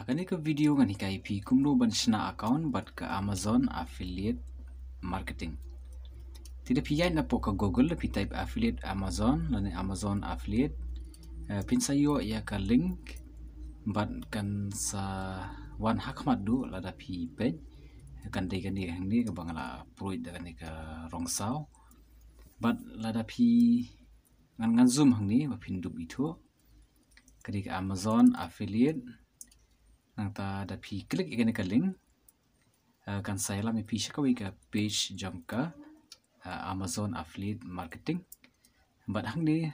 Kani ke video ngani ka IP kumno ban shina account bat ke Amazon affiliate marketing. Tidak piyai na po ka Google pi type affiliate Amazon lani Amazon affiliate pin sayo ya ka link bat kan sa wan hakmat du lada pi page kan dei kan ni hang ni ka bangala proid da ni ka rongsau bat lada pi ngan zoom hang ni ba pin du itu kadi ka Amazon affiliate nang ta da pi klik ikan ka link kan saya lami pi shakawi ka page jam ka Amazon affiliate marketing bat hang ni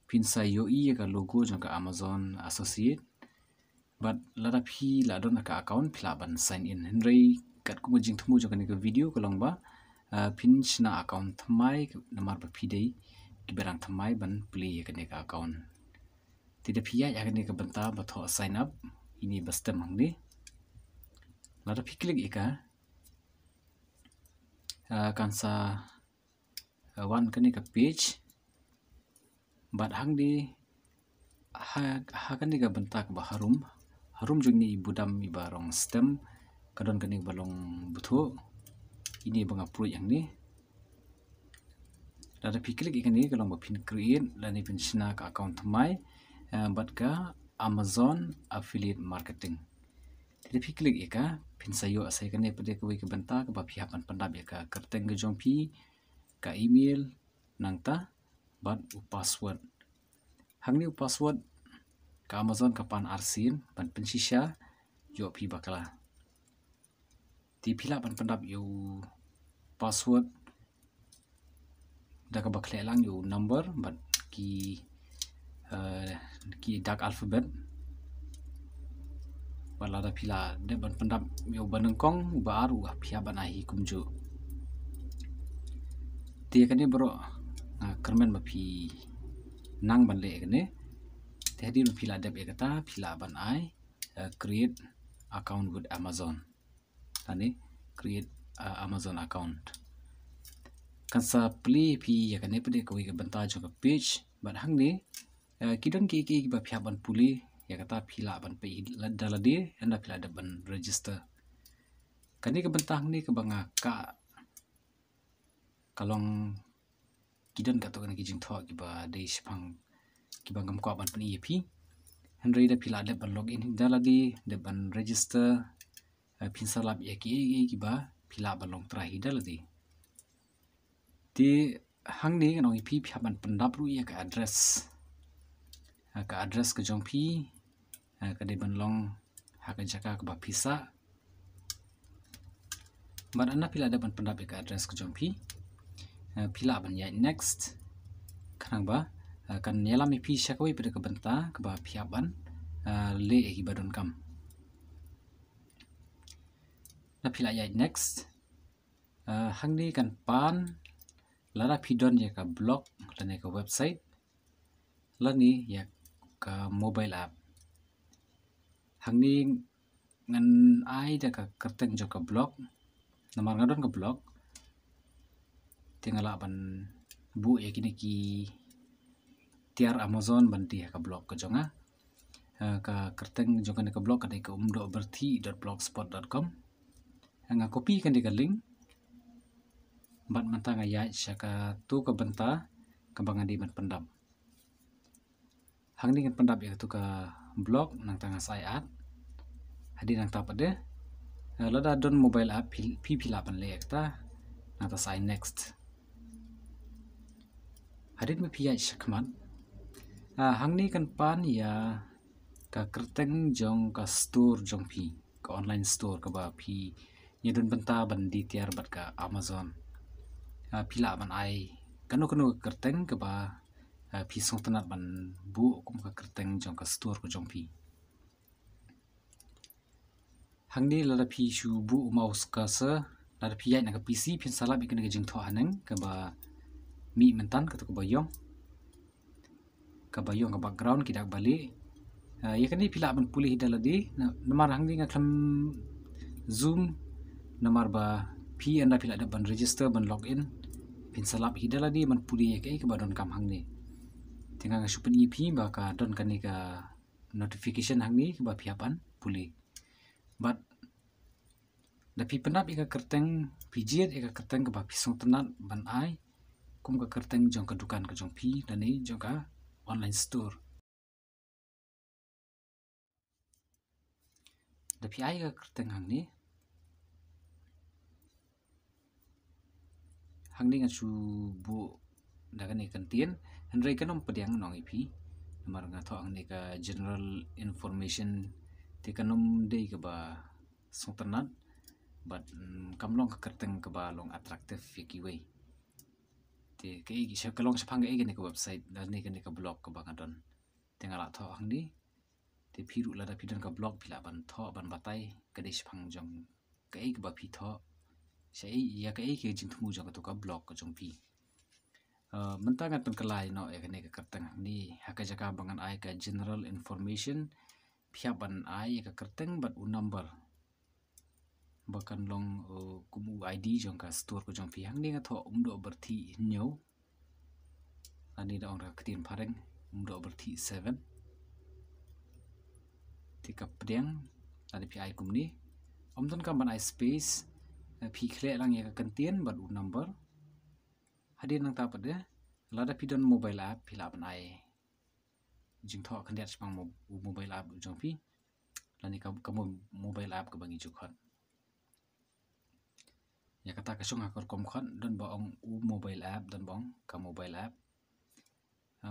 pin sayo I ka logo jam ka Amazon associate bat lada pi la don ka account pila ban sign in henry kat ku jing thmu jam ka video ko long ba pin chna account thamai namar ba pi dei ki berang thamai ban play ka account tidak piyai akan ni kebenta batho sign up ini bestem hang ni lada pi klik ika kan sa wan kan ni ka page bat hang ni ha kan ni ka benta ka harum jung ni budam ibarong stem kadon kan ni balong butho ini banga pro yang ni lada pi klik ika ni kalong ba pin create lani pin sina ka account mai bat ka Amazon affiliate marketing. Tidak pi klik ika pin sayo asai kan pada ka wi ka benta ka ba pihapan pandap ya ka kerteng ke jompi ka email nangta bat password. Hang ni password ka Amazon ka pan arsin ban pensisha yo pi bakala. Ti pila pan pandap yo password da ka bakle lang yo number bat ki dark alphabet balada pila de ban pendap yo banengkong baru pia banahi kumju dia kan ni bro kermen mapi nang ban le kan ni tadi pila de kata pila ban ai create account with Amazon tani create Amazon account kan sa play pi ya kan ni pede ko ga banta jo ka page ban hang ni kidon ki ba phya ban puli ya kata phila ban pe dalade anda phila da ban register kani ka bentang ni ka banga ka kalong kidon ka to kan ki jing tho ki ba de shpang ki bangam ko ban pani ep henry da phila da ban login dalade da ban register pin salap ya ki ba phila ban long tra hi dalade ti hang ni kan ong ep phya ban pandap ru ya ka address ke jongpi ka de banlong ha ka jaka ka ba pisa ban ana pila da ban pandap ka address ke jongpi pila ban ya next kanang ba kan yala mi pi shakoi pada ka benta ka ba phia ban le hi badon kam na pila ya next hang ni kan pan lara pidon ya ka blog lane ka website lani ya ka mobile app hang ni ngan ai da ka kerteng jo ka blog namar ngadon ka blog tingala ban bu ya kini ki tiar Amazon banti ka blog ka jonga ka kerteng jo ka blog ka ka umdo.berthi.blogspot.com nga copy kan ka link bat mantang ya shaka tu ka benta ka bangadi ban pendam hang ni kan pendap ya tu ka blog nang tanga sai ad hadi nang ta pade lada don mobile app pila pan le ekta nang ta sai next hadit me pia shakman hang ni kan pan ya ka kerteng jong ka store jong pi ka online store ka ba pi ni don benta ban di tiar bat ka Amazon pila ban ai kanu kerteng ka ba pi song tanat ban bu kum ka kerteng jong ka store ko jong pi hang ni lada pi shu bu mouse ka sa lada pi ya na ka PC pin salap ikan ka jing tho haneng ka ba mi mentan ka to ka bayong ka background ki dak bali ya kan ni pila ban pulih daladi namar hang ni ngaklam zoom namar ba pi anda pila da ban register ban login pin salap hidaladi ban pulih ya ka ba don kam hang ni tinggal ngasupin EP baka don kan ni ka notification hang ni ba piapan pulih. But dapi penap ika kerteng pijiat ika kerteng ke ba pisong tenat ban ai kum ka kerteng jong ka dukan ka jong pi dan ni jong ka online store. Dapi ai ka kerteng hang ni ngasu bu dagan ni kantien hendrai kanom pediang nong ipi nomor ngato hang ni ka general information ti kanom dei ka ba song tenat but kamlong ka kerteng ka ba long attractive yaki way. Ti kai gi kalong sapang ga ni ka website dan ni ka blog ka ba ngadon. Tinggal tho hang ni ti piru la da pidan ka blog pila ban tho ban batai ka dei sapang jong kai ka ba pi tho sai ya kai ke jing thumu jong ka blog ka jong pi. Mentang at kelai no ya ka kerteng ni haka jaka bangan ai ka general information pihak ban ai ka kerteng bat u number bahkan long kumu ID jong ka store ko jong pi hang ni tho do berthi nyau ani da ong ketin pareng do berthi 7 tika pedeng ada pi ai kum ni ton ka ban ai space pi khle lang ya ka kantien bat u number hadir nang ta pada lada pidon mobile app pila ban ai jing tho kan dia sepang mobile app jong pi lani ka mobile app ka bangi jukhot ya kata ka sung akor kom khon don ba ong mobile app don bong ka mobile app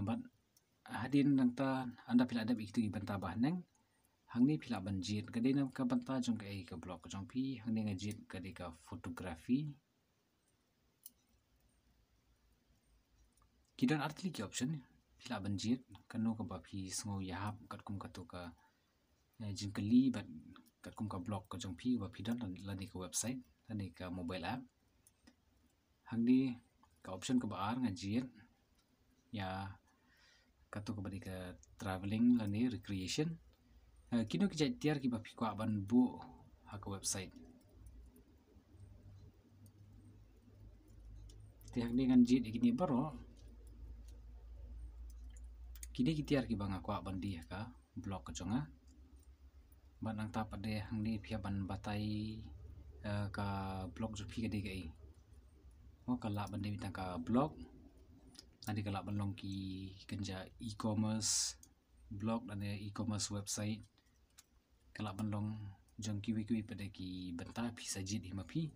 but hadin nang ta anda pila ada iktu ibanta bah neng hang ni pila banjit ka dei ka banta jong ka blog jong pi hang ni ngajit ka dei ka fotografi kidon artli ki option pila banjit kanu ka ba pi sngo yahap kat kum ka to ka jingkali bat kat kum ka blog ka jong pi ba pidon lani ka website lani ka mobile app hang ni ka option ka ba ar ngajit ya katu ka ba ka traveling lani recreation kino ki tiar ki ba pi kwa ban bu ha ka website ti hang ni nganjit ikini baro kini kitiar ki banga kwa bandi ka blog ka jonga ban nang ta pade hang ni phia ban batai ka blog jo phi ka de gai mo ka la bandi bitang ka blog adi ka la ban long ki kanja e-commerce blog dan e-commerce website ka la ban long jong ki wi pade ki banta phi sajit hi ma phi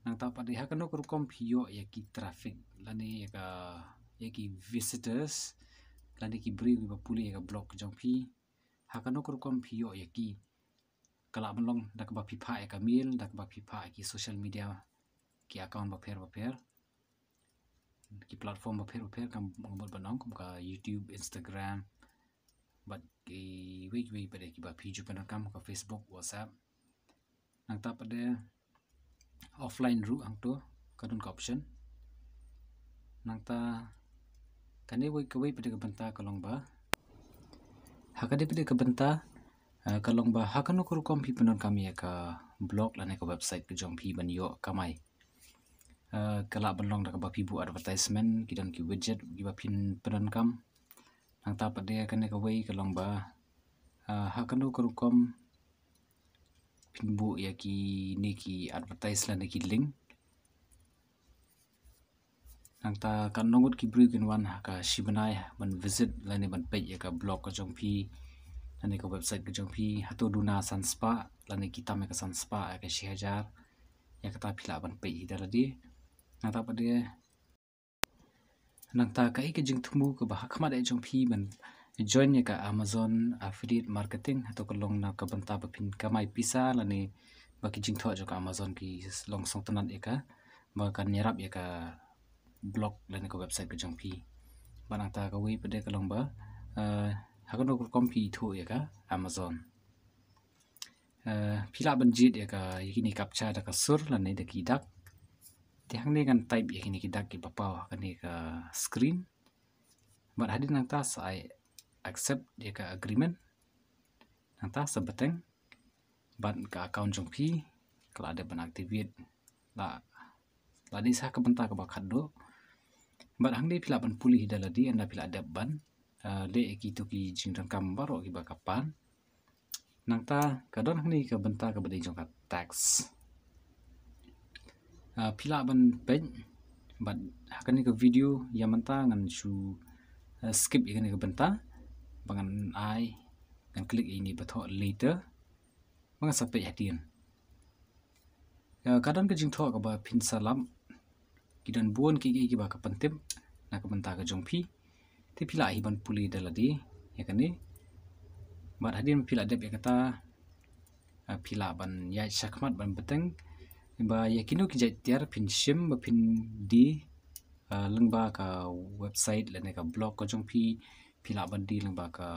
nang ta pade ha kanu kom phi yo ya ki traffic lani ya ki visitors lani ki bri ba puli ka blog jong pi hakano kom pi yo ya ki kala banlong dak ba pi pha ka mail dak ba pi pha ki social media ki account ba pher ki platform ba pher kam ngomot banong kum ka YouTube Instagram bat ki we pada ki ba pi ju pan kam ka Facebook WhatsApp nang ta pada offline ru ang to kadun ka option nang ta kane wei pada ke benta kalong ba hakade pada ke benta kalong ba hakano kur kom pi penon kami ka blog lane ka website ke jong pi ban yo kamai kala banlong da ba pi bu advertisement kidan ki widget ki ba pin penon kam nang ta pada kane ka wei kalong ba hakano kur kom pin bu ya ki ni ki advertise lane ki link nang ta kan nongut ki bri kin wan ka shibanai ban visit lani ban page ya ka blog ka jong pi lani ka website ka jong pi hato duna sanspa lani kita me ka sanspa ka 6000 ya kata pila ban page hidar di nang ta pade nang ta ka ik jing thumu ka ba khama da jong pi ban join ya ka Amazon affiliate marketing hato ka long na ka banta ba pin kamai pisa lani ba ki jing tho jo ka Amazon ki long song tanan ya ka ba kan nyarap ya ka blog dan ke website ke jong pi banang ta ka wi pede kalong ba hakano ko kompi thu ya ka Amazon pila banjit ya ka yini captcha da ka sur la nei da ki dak ti hang ni kan type yini ki dak ki papaw ka ni ka screen but hadin nang ta sai accept ya ka agreement nang ta sabateng ban ka account jong pi kala ada ban activate la di sa ka benta ka ba khaddo bat hang ni pila ban pulih daladi anda pila ada ban le ki tu ki jingran kam baro ki ba kapan nang ta kadon ni ka benta ka bade jong ka tax pila ban pen but hakani ka video ya menta ngan su skip ikani ka benta bangan ai ngan klik ini batho later bangan sampai hadian kadon ka jing tho ka ba pin salam kidan buon ki ba ka pentip na ka benta ka jong pi ti pila hi ban puli daladi ya kani mat hadin pila dep ya kata pila ban ya sakmat ban beteng ba ya kinu ki jai tiar pin sim ba pin di lengba ka website lene ka blog ko jong pi pila ban di lengba ka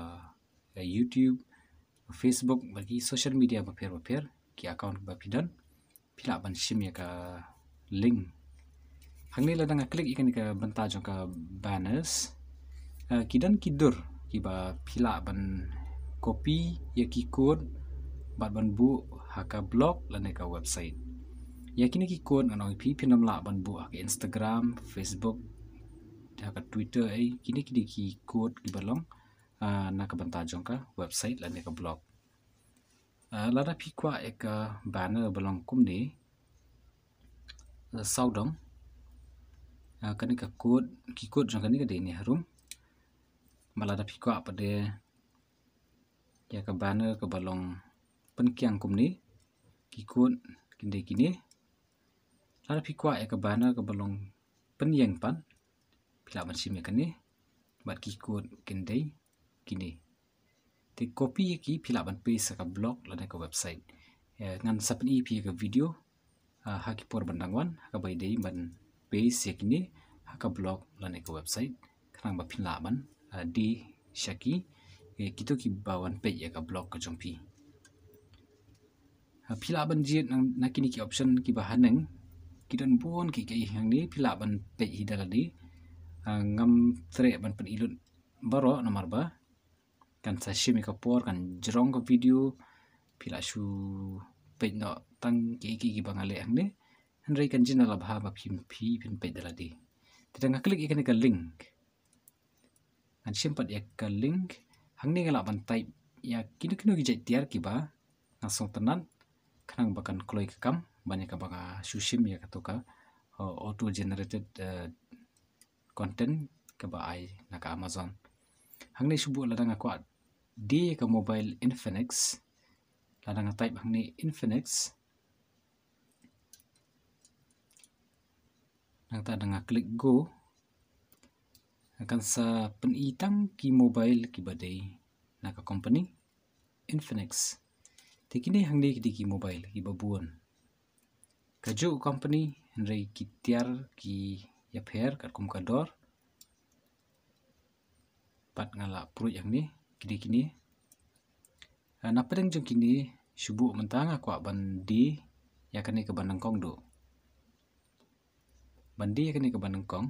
YouTube Facebook bagi social media ba per ki account ba pidan pila ban sim ya ka link hangni la dang klik ikan ka benta jong ka banners kidan kidur ki ba pila ban copy ya ki code ban bu haka blog lane ka website ya kini ki code ngan pi pinam la ban bu haka Instagram Facebook haka Twitter kini ki code ki balong na ka benta jong ka website lane ka blog lada pi kwa ka banner balong kum ni saudong kani ka code ki code jong kani ka de ni harum malada pi kwa pada ya ka banner ka balong penkiang kum ni kikut kini lada pi kwa ya ka banner ka balong penyeng pan pila ban sim ya kani bat kikut kini ti copy ki pila ban paste ka blog lada ka website ngan sapen pi ka video haki por bandangwan ka bai dei ban paste ya kini ka blog lada ka website kanang ba pila ban di syaki kita ki bawan page ya ka blog ka jongpi pila ban jit na kini ki option ki bahaneng kidan bon ki yang ni pila ban page hidaladi ngam tre ban pen ilun baro nomor ba kan sa shimi ka por kan jrong ka video pila su page no tang ki bangale ang ni henry kan jinala bha ba pin page daladi tidang klik ikan ka link an simpat ya ka link hangni ngala ban type ya kinu ki jai tiar ki ba ngasong tenan kanang bakan kloi ka kam banyak ka baka susim ya katoka auto generated content ka ba ai na ka Amazon hangni subu ladang aku di ka mobile Infinix ladang type hangni Infinix nang ta dang klik go akan sa penitang ki mobile ki badai naka company Infinix tikini hangdi ki mobile ki babuan kaju company henry ki tiar ki yapher kat kum kador pat ngala pru yang ni kini na pedeng jong kini subu mentang aku bandi ya kani ke Bandangkong do bandi ya kani ke Bandangkong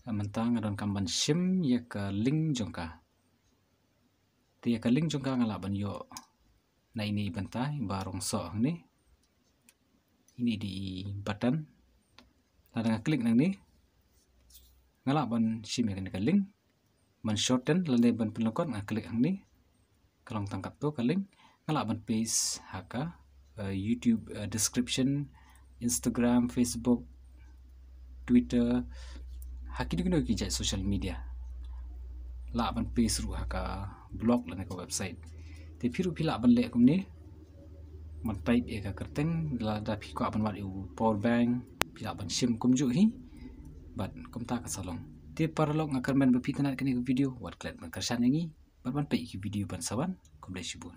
mentang adon kamban sim ya ka link jongka ti ya ka link jongka ngala ban yo na ini bentai barong so ni ini di button ladang klik nang ni ngala ban sim ya ka link ban shorten lale ban pelokon klik ang ni kalong tangkap to ka link ngala ban paste haka YouTube description Instagram Facebook Twitter hakini kino ki jai social media la ban paste ru haka blog la ka website te phiru phila ban le kum ni man type e ka kerteng la da phi ko ban wat power bank phila ban sim kum ju hi bat kum ta ka salong te parlok ngakar man ba pitana kini video wat klet ban kersan yangi ban pe ki video ban sawan kum le shibun